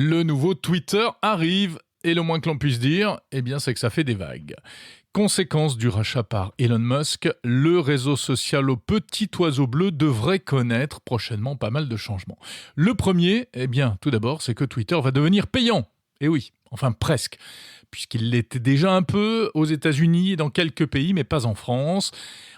Le nouveau Twitter arrive et le moins que l'on puisse dire, c'est que ça fait des vagues. Conséquence du rachat par Elon Musk, le réseau social au petit oiseau bleu devrait connaître prochainement pas mal de changements. Le premier, tout d'abord, c'est que Twitter va devenir payant. Et oui, enfin presque, puisqu'il l'était déjà un peu aux États-Unis et dans quelques pays, mais pas en France.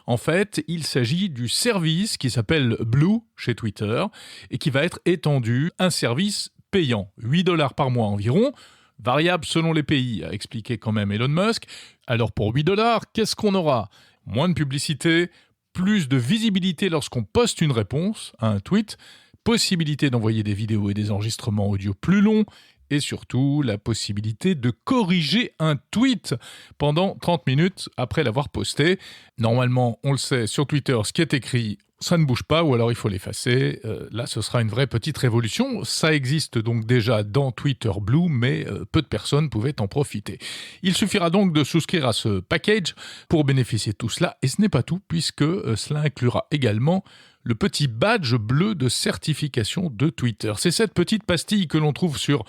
En fait, il s'agit du service qui s'appelle Blue chez Twitter et qui va être étendu, un service payant, $8 par mois environ, variable selon les pays, a expliqué quand même Elon Musk. Alors pour $8, qu'est-ce qu'on aura ? Moins de publicité, plus de visibilité lorsqu'on poste une réponse à un tweet, possibilité d'envoyer des vidéos et des enregistrements audio plus longs, et surtout la possibilité de corriger un tweet pendant 30 minutes après l'avoir posté. Normalement, on le sait, sur Twitter, ce qui est écrit, ça ne bouge pas ou alors il faut l'effacer. Là, ce sera une vraie petite révolution. Ça existe donc déjà dans Twitter Blue, mais peu de personnes pouvaient en profiter. Il suffira donc de souscrire à ce package pour bénéficier de tout cela. Et ce n'est pas tout, puisque cela inclura également le petit badge bleu de certification de Twitter. C'est cette petite pastille que l'on trouve sur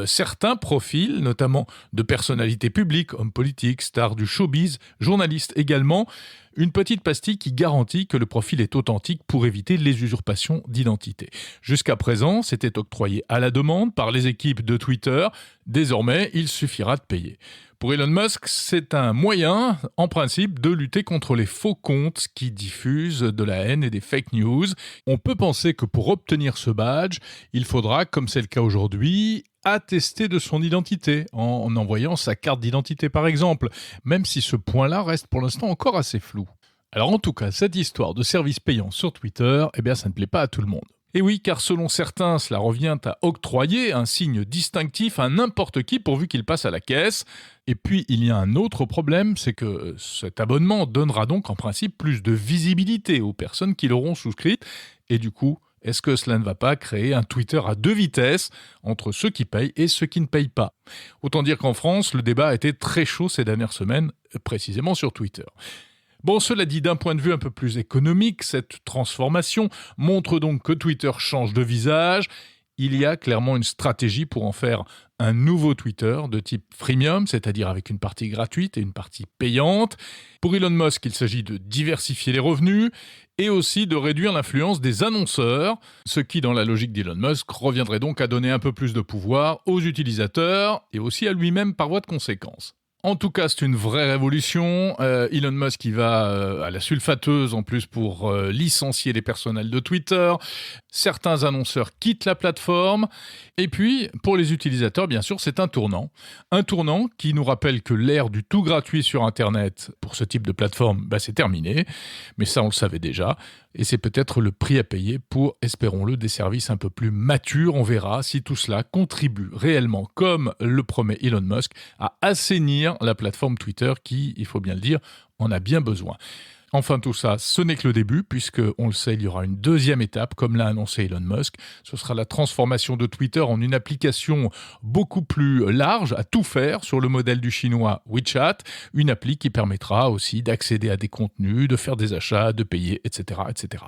certains profils, notamment de personnalités publiques, hommes politiques, stars du showbiz, journalistes également. Une petite pastille qui garantit que le profil est authentique pour éviter les usurpations d'identité. Jusqu'à présent, c'était octroyé à la demande par les équipes de Twitter. Désormais, il suffira de payer. Pour Elon Musk, c'est un moyen, en principe, de lutter contre les faux comptes qui diffusent de la haine et des fake news. On peut penser que pour obtenir ce badge, il faudra, comme c'est le cas aujourd'hui, attester de son identité, en envoyant sa carte d'identité par exemple, même si ce point-là reste pour l'instant encore assez flou. Alors en tout cas, cette histoire de service payant sur Twitter, ça ne plaît pas à tout le monde. Et oui, car selon certains, cela revient à octroyer un signe distinctif à n'importe qui pourvu qu'il passe à la caisse. Et puis, il y a un autre problème, c'est que cet abonnement donnera donc en principe plus de visibilité aux personnes qui l'auront souscrite. Et du coup, est-ce que cela ne va pas créer un Twitter à deux vitesses entre ceux qui payent et ceux qui ne payent pas ? Autant dire qu'en France, le débat a été très chaud ces dernières semaines, précisément sur Twitter. Bon, cela dit, d'un point de vue un peu plus économique, cette transformation montre donc que Twitter change de visage. Il y a clairement une stratégie pour en faire un nouveau Twitter de type freemium, c'est-à-dire avec une partie gratuite et une partie payante. Pour Elon Musk, il s'agit de diversifier les revenus et aussi de réduire l'influence des annonceurs, ce qui, dans la logique d'Elon Musk, reviendrait donc à donner un peu plus de pouvoir aux utilisateurs et aussi à lui-même par voie de conséquence. En tout cas, c'est une vraie révolution. Elon Musk, il va à la sulfateuse en plus pour licencier les personnels de Twitter. Certains annonceurs quittent la plateforme. Et puis, pour les utilisateurs, bien sûr, c'est un tournant. Un tournant qui nous rappelle que l'ère du tout gratuit sur Internet pour ce type de plateforme, c'est terminé. Mais ça, on le savait déjà. Et c'est peut-être le prix à payer pour, espérons-le, des services un peu plus matures. On verra si tout cela contribue réellement, comme le promet Elon Musk, à assainir la plateforme Twitter qui, il faut bien le dire, en a bien besoin. Enfin, tout ça, ce n'est que le début, puisque, on le sait, il y aura une deuxième étape, comme l'a annoncé Elon Musk. Ce sera la transformation de Twitter en une application beaucoup plus large, à tout faire, sur le modèle du chinois WeChat. Une appli qui permettra aussi d'accéder à des contenus, de faire des achats, de payer, etc., etc.